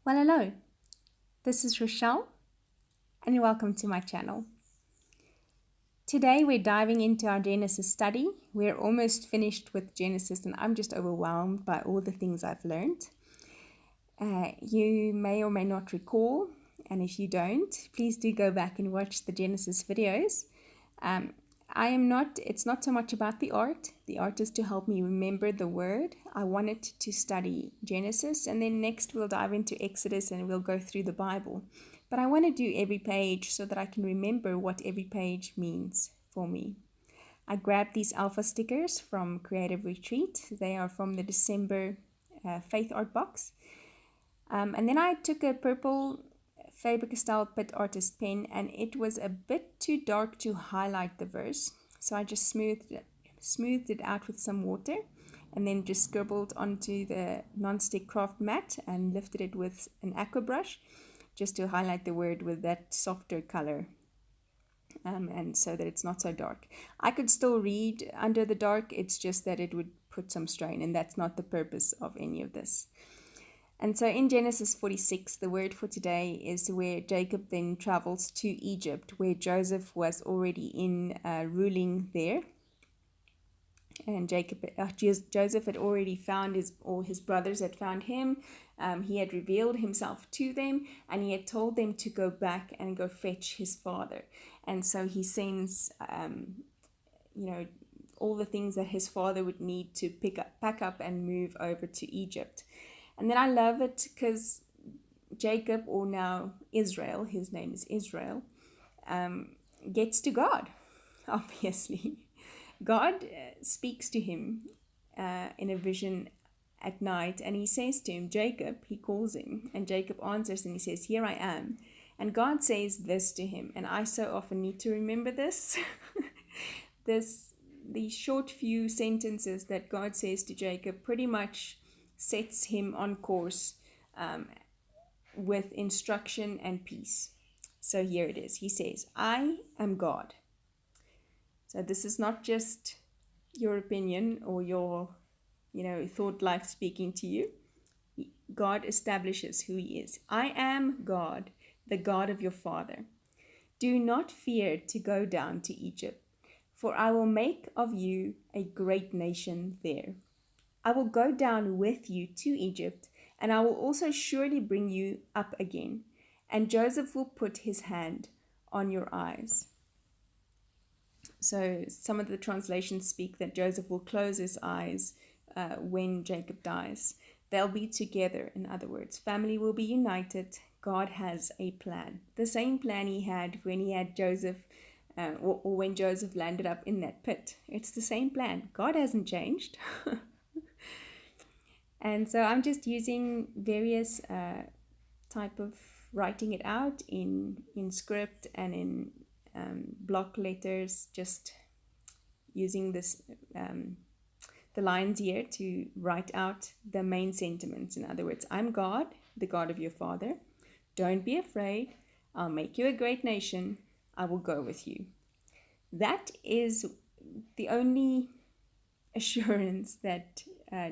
Well, hello, this is Rochelle, and welcome to my channel. Today we're diving into our Genesis study. We're almost finished with Genesis, and I'm just overwhelmed by all the things I've learned. You may or may not recall, and if you don't, please do go back and watch the Genesis videos. It's not so much about the art. The art is to help me remember the word. I wanted to study Genesis, and then next we'll dive into Exodus and we'll go through the Bible. But I want to do every page so that I can remember what every page means for me. I grabbed these alpha stickers from Creative Retreat. They are from the December Faith Art box. And then I took a purple Faber-Castell Pitt Artist pen, and it was a bit too dark to highlight the verse. So I just smoothed it out with some water and then just scribbled onto the non-stick craft mat and lifted it with an aqua brush just to highlight the word with that softer color. And so that it's not so dark. I could still read under the dark, it's just that it would put some strain, and that's not the purpose of any of this. And so in Genesis 46, the word for today is where Jacob then travels to Egypt, where Joseph was already ruling there. And Joseph had already found his brothers had found him. He had revealed himself to them, and he had told them to go back and go fetch his father. And so he sends, all the things that his father would need to pack up and move over to Egypt. And then I love it because Jacob, or now Israel, his name is Israel, gets to God, obviously. God speaks to him in a vision at night, and he says to him, Jacob, he calls him, and Jacob answers and he says, here I am. And God says this to him, and I so often need to remember this. These short few sentences that God says to Jacob pretty much sets him on course with instruction and peace. So here it is. He says, I am God. So this is not just your opinion or your, thought life speaking to you. God establishes who he is. I am God, the God of your father. Do not fear to go down to Egypt, for I will make of you a great nation there. I will go down with you to Egypt, and I will also surely bring you up again, and Joseph will put his hand on your eyes. So some of the translations speak that Joseph will close his eyes when Jacob dies. They'll be together, in other words. Family will be united. God has a plan. The same plan he had when he had Joseph, or when Joseph landed up in that pit. It's the same plan. God hasn't changed. And so I'm just using various type of writing it out in script and in block letters, just using this the lines here to write out the main sentiments. In other words, I'm God, the God of your father. Don't be afraid. I'll make you a great nation. I will go with you. That is the only assurance that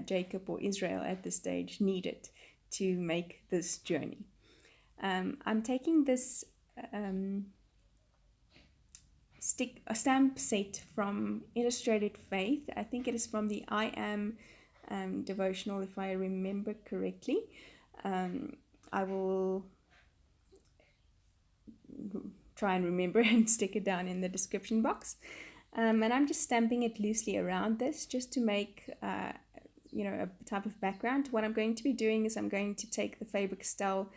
Jacob or Israel at this stage needed to make this journey. I'm taking this stamp set from Illustrated Faith. I think it is from the I Am devotional, if I remember correctly. I will try and remember and stick it down in the description box. And I'm just stamping it loosely around this just to make a type of background. What I'm going to be doing is I'm going to take the Faber-Castell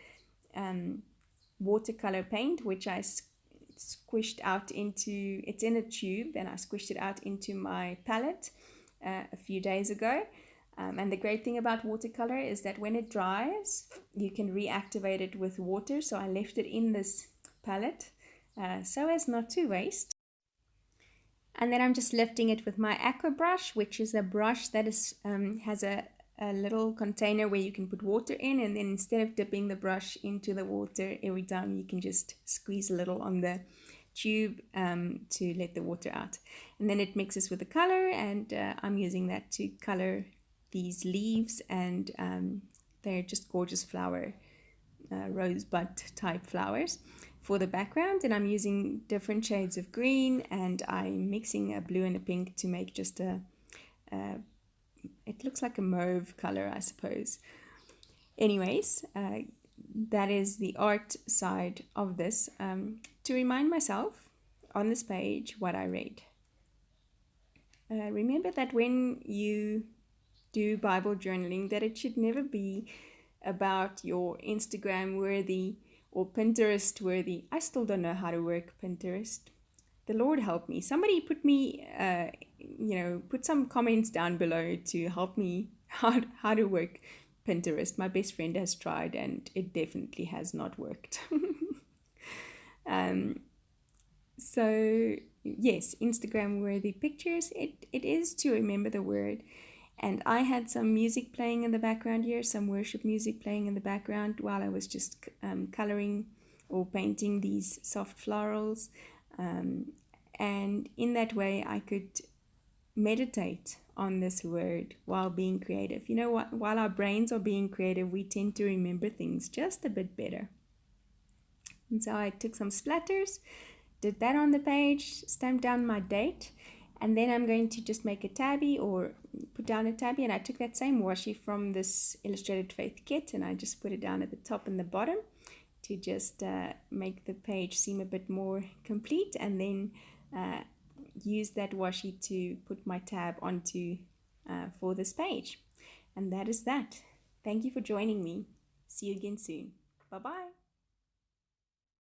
watercolor paint, which I squished out into, it's in a tube, and I squished it out into my palette a few days ago. And the great thing about watercolor is that when it dries, you can reactivate it with water. So I left it in this palette so as not to waste. And then I'm just lifting it with my aqua brush, which is a brush that is has a little container where you can put water in, and then instead of dipping the brush into the water every time, you can just squeeze a little on the tube to let the water out. And then it mixes with the color, and I'm using that to color these leaves, and they're just gorgeous flower rosebud type flowers for the background, and I'm using different shades of green, and I'm mixing a blue and a pink to make just it looks like a mauve color, I suppose. Anyways, that is the art side of this, to remind myself on this page what I read. Remember that when you do Bible journaling, that it should never be about your Instagram worthy or Pinterest worthy. I still don't know how to work Pinterest. The Lord help me. Somebody put me, put some comments down below to help me how to work Pinterest. My best friend has tried and it definitely has not worked. So yes, Instagram worthy pictures. It is to remember the word. And I had some music playing in the background here, some worship music playing in the background while I was just coloring or painting these soft florals. And in that way, I could meditate on this word while being creative. You know what? While our brains are being creative, we tend to remember things just a bit better. And so I took some splatters, did that on the page, stamped down my date, and then I'm going to just make a tabby or put down a tabby. And I took that same washi from this Illustrated Faith kit and I just put it down at the top and the bottom to just make the page seem a bit more complete, and then use that washi to put my tab onto for this page. And that is that. Thank you for joining me. See you again soon. Bye-bye.